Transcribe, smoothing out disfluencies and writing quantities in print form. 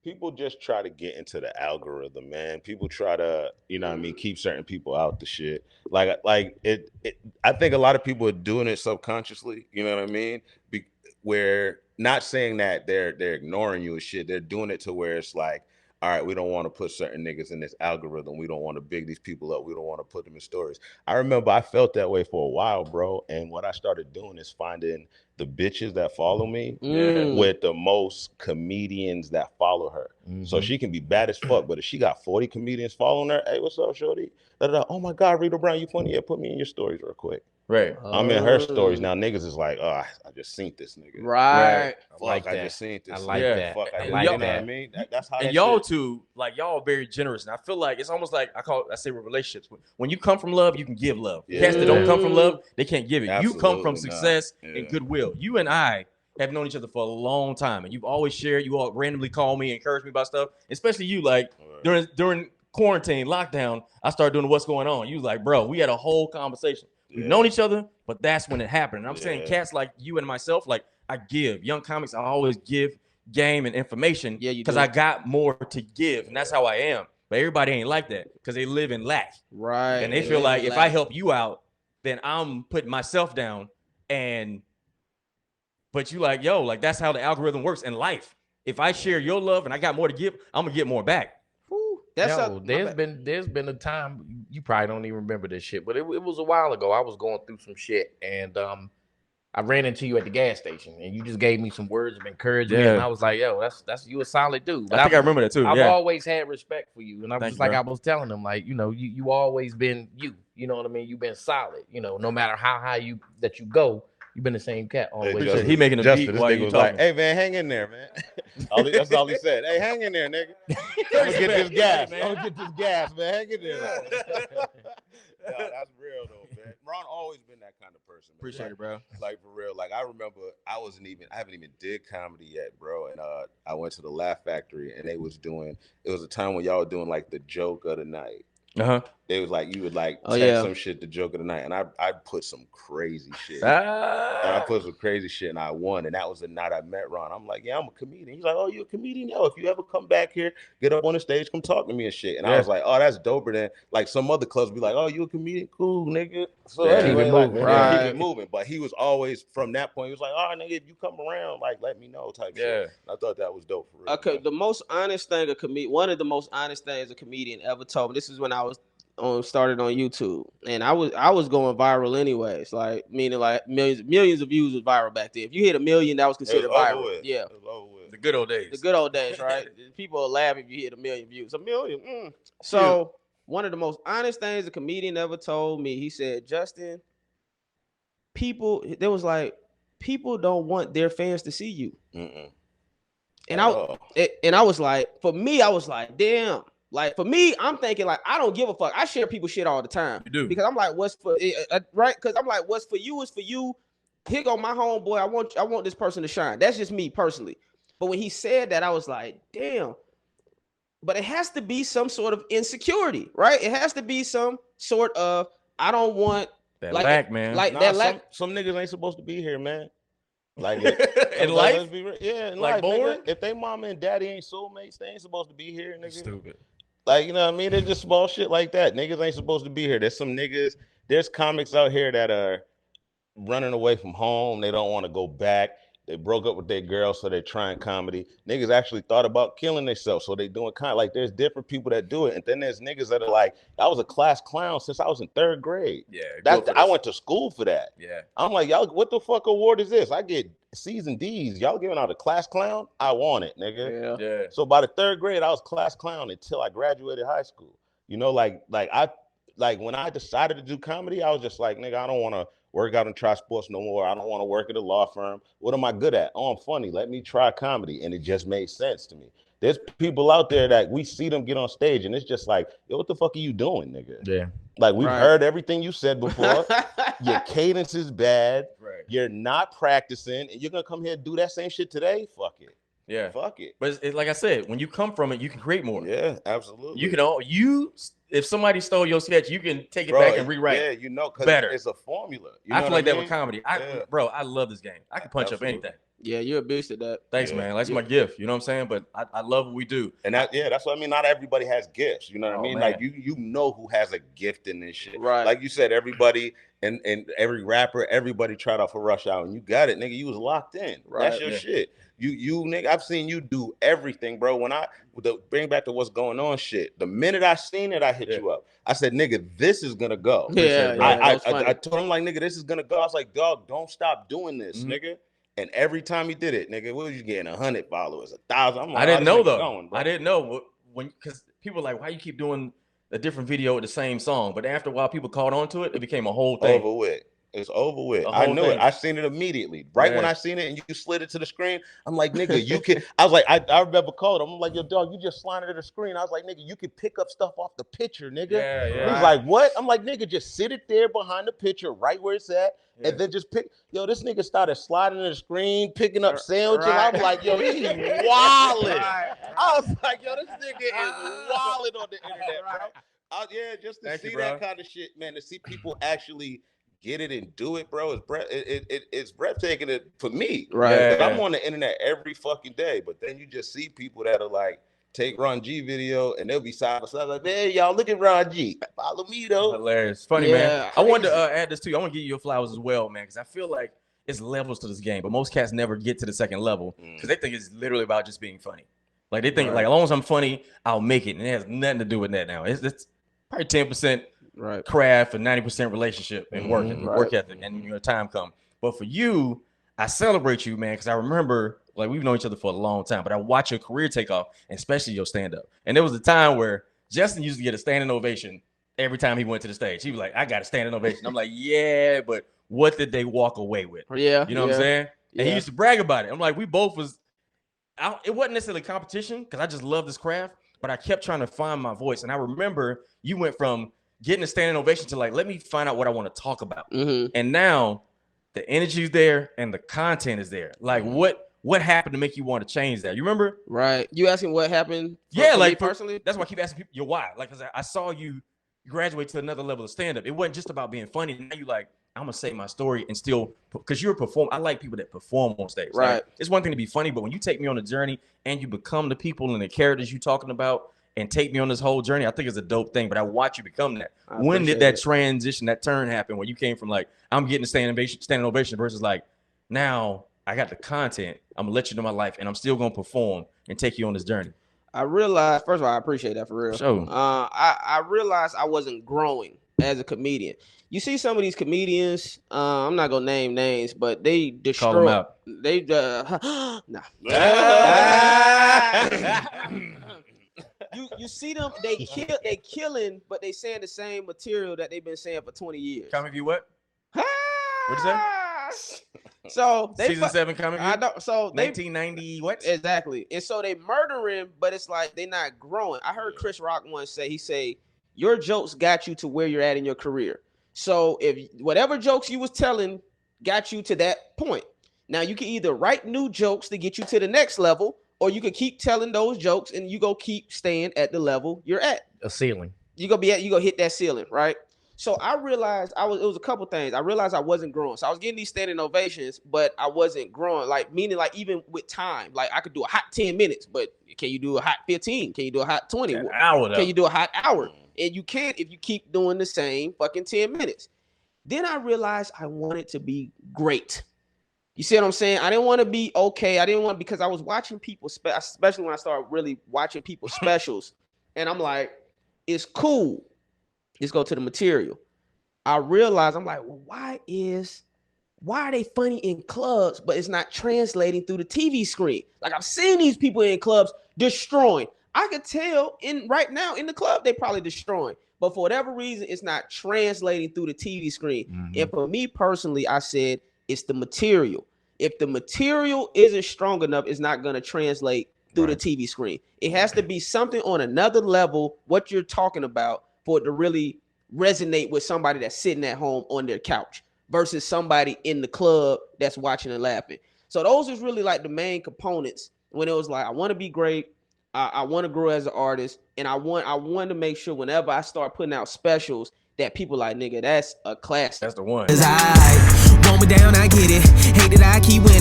people just try to get into the algorithm, man. People try to, you know what I mean, keep certain people out the shit. Like I think a lot of people are doing it subconsciously, you know what I mean? Where not saying that they're ignoring you and shit. They're doing it to where it's like, all right, we don't want to put certain niggas in this algorithm. We don't want to big these people up. We don't want to put them in stories. I remember I felt that way for a while, bro. And what I started doing is finding the bitches that follow me with the most comedians that follow her. So she can be bad as fuck, but if she got 40 comedians following her, hey, what's up, shorty? Da-da-da. Oh my God, Reedo Brown, you funny? Yeah, put me in your stories real quick. Right. I'm in her stories now. Niggas is like, oh, I just seen this nigga. Right. Fuck, I just seen this. I like that. Fuck, I you like know that. what I mean? That's how. And that y'all shit. two, like y'all are very generous. And I feel like it's almost like I say with relationships. When you come from love, you can give love. Cats that don't come from love, they can't give it. Absolutely you come from success not. and goodwill. You and I have known each other for a long time, and you've always shared. You all randomly call me, encourage me about stuff. Especially you, like during quarantine lockdown, I started doing what's going on. You was like, bro, we had a whole conversation. We've known each other, but that's when it happened. And I'm saying cats like you and myself, like I give young comics, I always give game and information because I got more to give, and that's how I am. But everybody ain't like that because they live in lack, right? And they feel like if I help you out, then I'm putting myself down. But you like, yo, like that's how the algorithm works in life. If I share your love and I got more to give, I'm gonna get more back. There's been a time you probably don't even remember this shit, but it was a while ago. I was going through some shit and I ran into you at the gas station and you just gave me some words of encouragement and I was like, yo, that's you a solid dude. But I think I remember that too. I've always had respect for you, and I was just like, bro. I was telling them, like, you know, you always been you. You know what I mean? You've been solid. You know, no matter how high you go. You've been the same cat always. He making a beat while you was talking. like, hey man, hang in there, man. That's all he said. Hey, hang in there, nigga. I'm gonna get this gas. I'm gonna get this gas, man. Hang in there. That's real though, man. Ron always been that kind of person. Man. Appreciate it, bro. Like for real. Like I remember I haven't even did comedy yet, bro. And I went to the Laugh Factory and it was a time when y'all were doing like the joke of the night. They was like, you would like text some shit the joke of the night, and I put some crazy shit. And I put some crazy shit, and I won. And that was the night I met Ron. I'm like, yeah, I'm a comedian. He's like, oh, you a comedian? Yo, if you ever come back here, get up on the stage, come talk to me and shit. And I was like, oh, that's doper than like some other clubs be like, oh, you a comedian? Cool, nigga. So anyway, keep it moving. But he was always from that point. He was like, oh, nigga, if you come around, like let me know type shit. And I thought that was dope for real. Okay, the most honest thing one of the most honest things a comedian ever told me. This is when I was started on YouTube, and I was going viral anyways, like meaning like millions of views was viral back then. If you hit 1 million, that was considered viral. Yeah, the good old days. The good old days, right? People will laugh if you hit 1 million views. 1 million. So one of the most honest things a comedian ever told me, he said, Justin, people don't want their fans to see you. And I was like, for me, I was like, damn. Like for me, I'm thinking like I don't give a fuck. I share people shit all the time. You do. Because I'm like, what's for right? Because I'm like, what's for you is for you. Here go my homeboy. I want this person to shine. That's just me personally. But when he said that, I was like, damn. But it has to be some sort of insecurity, right? It has to be some sort of I don't want that lack, man. Like that lack. Some niggas ain't supposed to be here, man. Like in life, in like life, born. Nigga, if they mama and daddy ain't soulmates, they ain't supposed to be here, nigga. Stupid. Like, you know what I mean? It's just small shit like that. Niggas ain't supposed to be here. There's comics out here that are running away from home. They don't want to go back. They broke up with their girl, so they're trying comedy. Niggas actually thought about killing themselves, so they doing kind of like there's different people that do it. And then there's niggas that are like, I was a class clown since I was in 3rd grade. Yeah. I went to school for that. Yeah. I'm like, y'all, what the fuck award is this? I get C's and D's. Y'all giving out a class clown? I want it, nigga. Yeah. So by the 3rd grade, I was class clown until I graduated high school. You know, like when I decided to do comedy, I was just like, nigga, I don't want to work out in Tri Sports no more. I don't want to work at a law firm. What am I good at? Oh, I'm funny. Let me try comedy. And it just made sense to me. There's people out there that we see them get on stage and it's just like, yo, what the fuck are you doing, nigga? Yeah. Like we've heard everything you said before. Your cadence is bad. Right. You're not practicing. And you're going to come here and do that same shit today? Fuck it. Yeah. Fuck it. But it's like I said, when you come from it, you can create more. Yeah, absolutely. You can if somebody stole your sketch, you can take it back and rewrite. Yeah, you know, because better. it's a formula. I feel like that with comedy. Bro, I love this game. I can punch up anything. Yeah, you're a beast at that. Thanks, man. That's my gift. You know what I'm saying? But I love what we do. And that's what I mean. Not everybody has gifts. You know what I mean? Man. Like you know who has a gift in this shit. Right. Like you said, everybody and every rapper, everybody tried out for Rush Hour, and you got it, nigga. You was locked in. Right. That's your shit. You nigga, I've seen you do everything, bro. When bring back to what's going on shit. The minute I seen it, I hit you up. I said, nigga, this is gonna go. Yeah. I told him like, nigga, this is gonna go. I was like, dog, don't stop doing this, nigga. And every time he did it, nigga, what was you getting? 100 followers, 1,000. I didn't know though. I didn't know because people were like, why you keep doing a different video with the same song? But after a while, people caught on to it. It became a whole thing. Over with. It's over with. I knew it. I seen it immediately. Right when I seen it and you slid it to the screen, I'm like, nigga, you can. I was like, I remember calling him. I'm like, yo, dog, you just slid it to the screen. I was like, nigga, you can pick up stuff off the picture, nigga. Yeah. He's like, what? I'm like, nigga, just sit it there behind the picture, right where it's at, and then just pick. Yo, this nigga started sliding to the screen, picking up sandwiches. I'm like, yo, he's wilding. I was like, yo, this nigga is wilding on the internet, bro. Just to see that kind of shit, man. To see people actually get it and do it, bro. It's breathtaking for me. Right. I'm on the internet every fucking day, but then you just see people that are like, take Ron G video and they'll be side by side like, man, y'all look at Ron G. Follow me though. Hilarious. Funny, man. I wanted to add this to you. I want to give you your flowers as well, man, because I feel like it's levels to this game, but most cats never get to the second level because they think it's literally about just being funny. Like they think like, as long as I'm funny, I'll make it. And it has nothing to do with that now. It's probably 10% craft and 90% relationship and work ethic, and your time come. But for you, I celebrate you, man, because I remember like we've known each other for a long time, but I watch your career take off, and especially your stand-up. And there was a time where Justin used to get a standing ovation every time he went to the stage. He was like, I got a standing ovation. I'm like, yeah, but what did they walk away with? Yeah. You know what I'm saying? And he used to brag about it. I'm like, we both was out. It wasn't necessarily competition because I just love this craft, but I kept trying to find my voice. And I remember you went from getting a standing ovation to like, let me find out what I want to talk about. And now the energy's there and the content is there. Like what happened to make you want to change that? You remember? Right. You asking what happened? Like personally. That's why I keep asking people your why. Like, cause I saw you graduate to another level of stand-up. It wasn't just about being funny. Now you like, I'm gonna say my story and still, because you're a performer. I like people that perform on stage. Right. Like, it's one thing to be funny, but when you take me on a journey and you become the people and the characters you talking about and take me on this whole journey, I think it's a dope thing. But I watch you become that. When did that transition, that turn happen where you came from like, I'm getting a standing ovation versus like, now I got the content, I'm gonna let you know my life and I'm still gonna perform and take you on this journey? I realized, first of all, I appreciate that for real. Sure. I realized I wasn't growing as a comedian. You see some of these comedians, I'm not gonna name names, but they destroy. Call them out. They You see them, they killing, but they saying the same material that they've been saying for 20 years. Comic View what? What'd you say? So they season 7 Comic View? I don't, so 1990 what? Exactly. And so they murdering, but it's like they not growing. I heard Chris Rock once say, your jokes got you to where you're at in your career. So if whatever jokes you was telling got you to that point, now you can either write new jokes to get you to the next level, or you can keep telling those jokes and you go keep staying at the level you're at. A ceiling. You gonna hit that ceiling, right? So I realized it was a couple things. I realized I wasn't growing. So I was getting these standing ovations, but I wasn't growing. Like, meaning like even with time, like I could do a hot 10 minutes, but can you do a hot 15? Can you do a hot 20? An hour, can you do a hot hour? And you can't if you keep doing the same fucking 10 minutes. Then I realized I wanted to be great. You see what I'm saying? I didn't want to be okay. I didn't want, because I was watching people, especially when I started really watching people's specials. And I'm like, it's cool. Let's go to the material. I realized, I'm like, well, why are they funny in clubs, but it's not translating through the TV screen? Like, I've seen these people in clubs destroying. I could tell right now in the club, they probably destroying. But for whatever reason, it's not translating through the TV screen. And for me personally, I said, it's the material. If the material isn't strong enough, it's not going to translate through the TV screen. It has to be something on another level, what you're talking about, for it to really resonate with somebody that's sitting at home on their couch versus somebody in the club that's watching and laughing. So those is really like the main components when it was like, I want to be great. I want to grow as an artist, and I want to make sure whenever I start putting out specials that people like, nigga, that's a classic. That's the one. Cause I want me down, I get it. Hate that I keep winning.